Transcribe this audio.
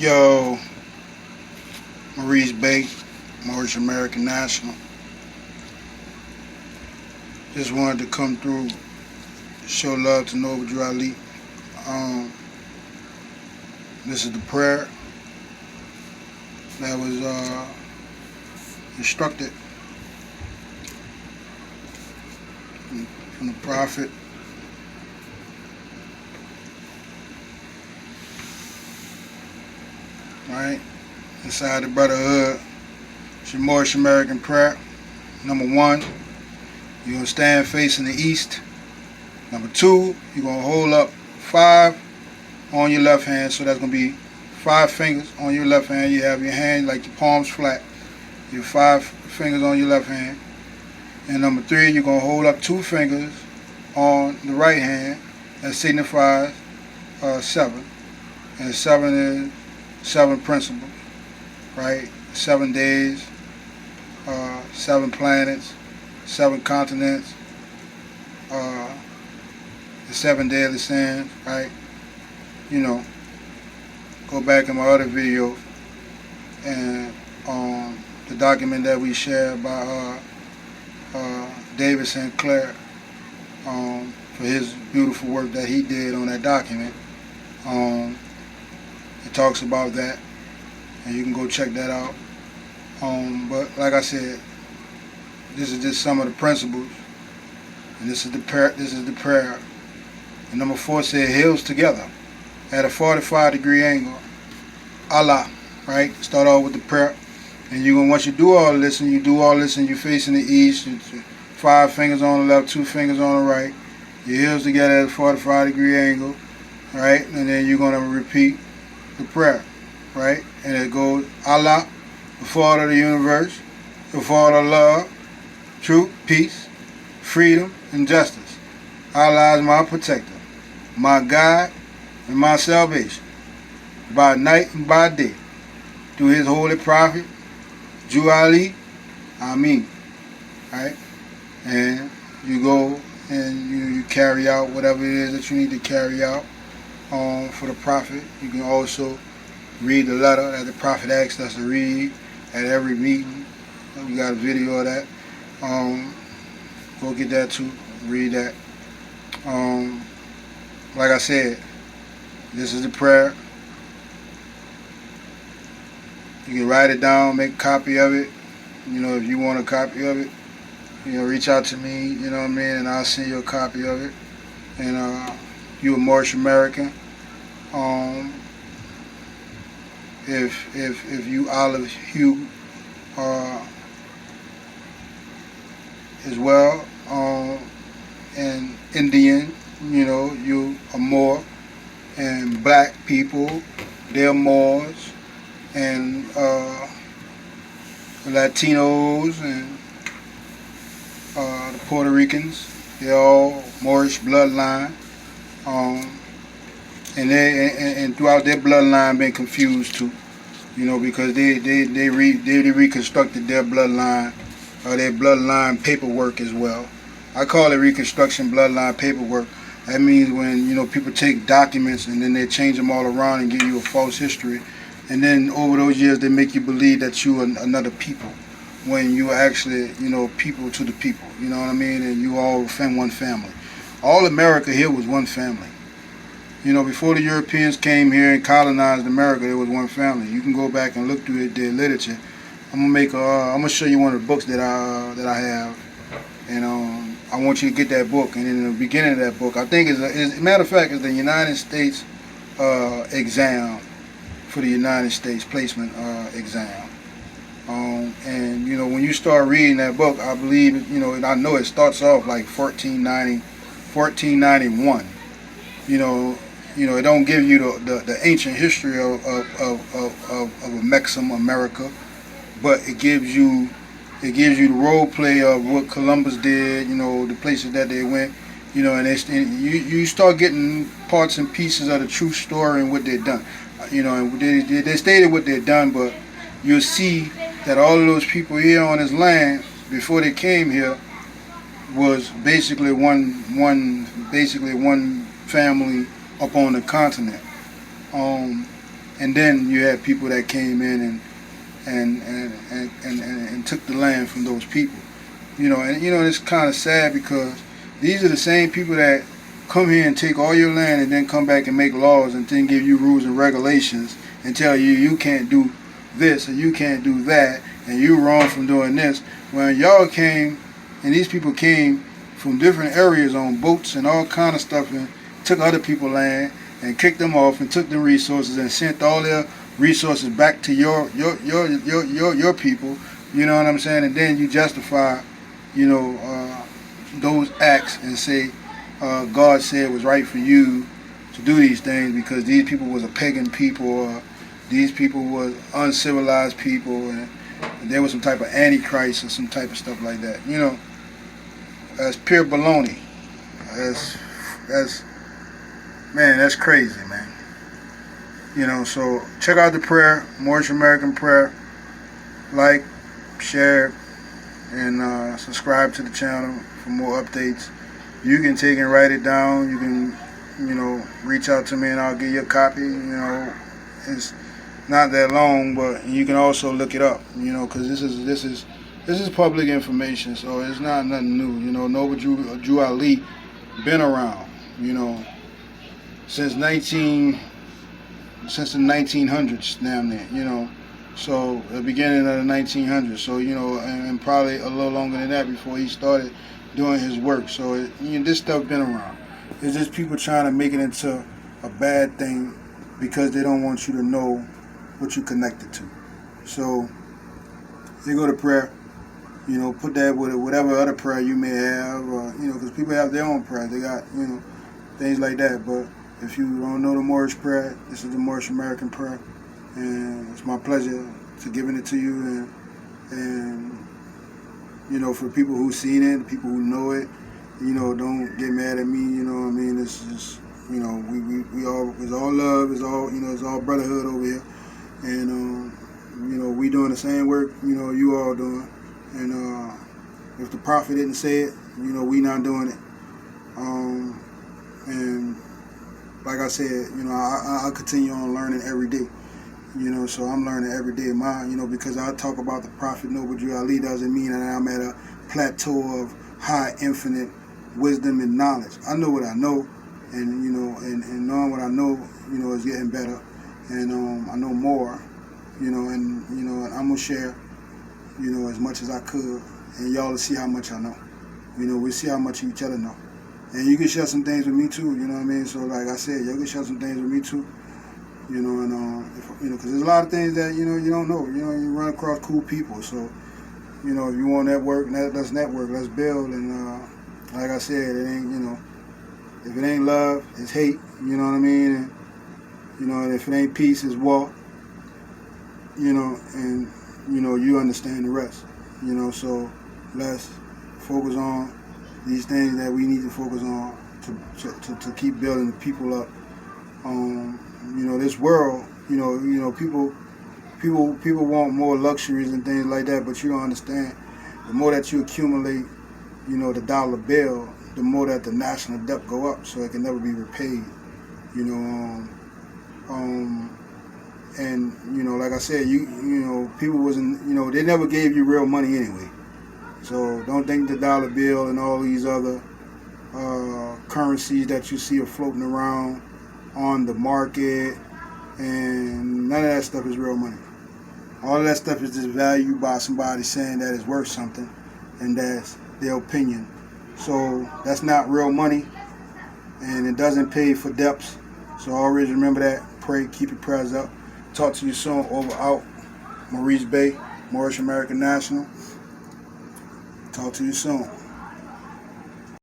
Yo, Maurice Bay, Moorish American National. Just wanted to come through, show love to Noble Drew Ali. This is the prayer that was instructed from the Prophet. Right? Inside the Brotherhood. It's your Moorish American prayer. Number 1, you're going to stand facing the east. Number 2, you're going to hold up 5 on your left hand. So that's going to be 5 fingers on your left hand. You have your hand like your palms flat. Your 5 fingers on your left hand. And number 3, you're going to hold up 2 fingers on the right hand. That signifies 7. And 7 is 7 principles, right? 7 days, 7 planets, 7 continents, the 7 deadly sins, right? You know, go back in my other video and the document that we shared by David Sinclair for his beautiful work that he did on that document. It talks about that, and you can go check that out. But like I said, this is just some of the principles, and this is the prayer. And number 4 said, "Heels together at a 45-degree angle." Allah, right? Start off with the prayer, and you're gonna once you do all this, and you're facing the east. 5 fingers on the left, 2 fingers on the right. Your heels together at a 45-degree angle, right? And then you're gonna repeat the prayer, right? And it goes, Allah, the Father of the universe, the Father of love, truth, peace, freedom, and justice. Allah is my protector, my guide, and my salvation, by night and by day, through his holy prophet, Drew Ali, Ameen. Right? And you go and you carry out whatever it is that you need to carry out for the Prophet. You can also read the letter that the Prophet asked us to read at every meeting. We got a video of that. Go get that too. Read that. Like I said, this is the prayer. You can write it down, make a copy of it. You know, if you want a copy of it, you know, reach out to me, you know what I mean, and I'll send you a copy of it. And you a Moorish American. If you olive hue as well, and Indian, you know, you are Moor, and black people, they're Moors, and Latinos and the Puerto Ricans, they're all Moorish bloodline. And throughout their bloodline been confused too, you know, because they reconstructed their bloodline paperwork as well. I call it reconstruction bloodline paperwork. That means when, you know, people take documents and then they change them all around and give you a false history, and then over those years they make you believe that you are another people when you actually, you know, people to the people. You know what I mean? And you all one family. All America here was one family. You know, before the Europeans came here and colonized America, there was one family. You can go back and look through their literature. I'm gonna show you one of the books that I have, and I want you to get that book. And in the beginning of that book, I think as a matter of fact, it's the United States exam for the United States placement exam. And you know, when you start reading that book, I believe, you know, and I know it starts off like 1491. You know, it don't give you the ancient history of Mexico, America, but it gives you the role play of what Columbus did. You know, the places that they went. You know, and you start getting parts and pieces of the true story and what they've done. You know, and they stated what they've done, but you'll see that all of those people here on this land before they came here was basically one family up on the continent. And then you had people that came in and took the land from those people. And it's kind of sad because these are the same people that come here and take all your land and then come back and make laws and then give you rules and regulations and tell you you can't do this or you can't do that and you're wrong from doing this. When y'all came and these people came from different areas on boats and all kind of stuff and took other people's land and kicked them off and took the resources and sent all their resources back to your people. You know what I'm saying? And then you justify, those acts and say God said it was right for you to do these things because these people was a pagan people or these people was uncivilized people and there was some type of antichrist or some type of stuff like that. That's pure baloney. That's crazy, man. So check out the prayer, Moorish American Prayer. Like, share, and subscribe to the channel for more updates. You can take and write it down. You can, reach out to me and I'll give you a copy. It's not that long, but you can also look it up. Because this is public information, so it's not nothing new. Noble Drew Ali been around. Since the 1900s, damn near. So the beginning of the 1900s. So and probably a little longer than that before he started doing his work. So this stuff been around. It's just people trying to make it into a bad thing because they don't want you to know what you're connected to. So you go to prayer. Put that with whatever other prayer you may have, because people have their own prayer. They got things like that. But if you don't know the Moorish prayer, this is the Moorish American prayer, and it's my pleasure to giving it to you. And for people who've seen it, people who know it, don't get mad at me. It's just we all, it's all love, it's all brotherhood over here, and we doing the same work you all doing. And if the prophet didn't say it, we not doing it. And like I said, I continue on learning every day. So I'm learning every day. Because I talk about the Prophet Noble Drew Ali doesn't mean that I'm at a plateau of high, infinite wisdom and knowledge. I know what I know, and and knowing what I know, is getting better. And I know more, and and I'm gonna share, as much as I could, and y'all will see how much I know. We see how much each other know. And you can share some things with me too, So like I said, y'all can share some things with me too, because there's a lot of things that you don't know. You run across cool people. So if you want to network, let's network, let's build. And like I said, it ain't if it ain't love, it's hate. You know what I mean? And if it ain't peace, it's war. And you understand the rest. So let's focus on these things that we need to focus on to keep building the people up. This world, people want more luxuries and things like that, but you don't understand. The more that you accumulate, the dollar bill, the more that the national debt go up, so it can never be repaid. And like I said, people wasn't, they never gave you real money anyway. So don't think the dollar bill and all these other currencies that you see are floating around on the market, and none of that stuff is real money. All of that stuff is just valued by somebody saying that it's worth something, and that's their opinion. So that's not real money, and it doesn't pay for debts. So always remember that. Pray, keep your prayers up. Talk to you soon. Over, out. Maurice Bay, Moorish American National. Talk to you soon.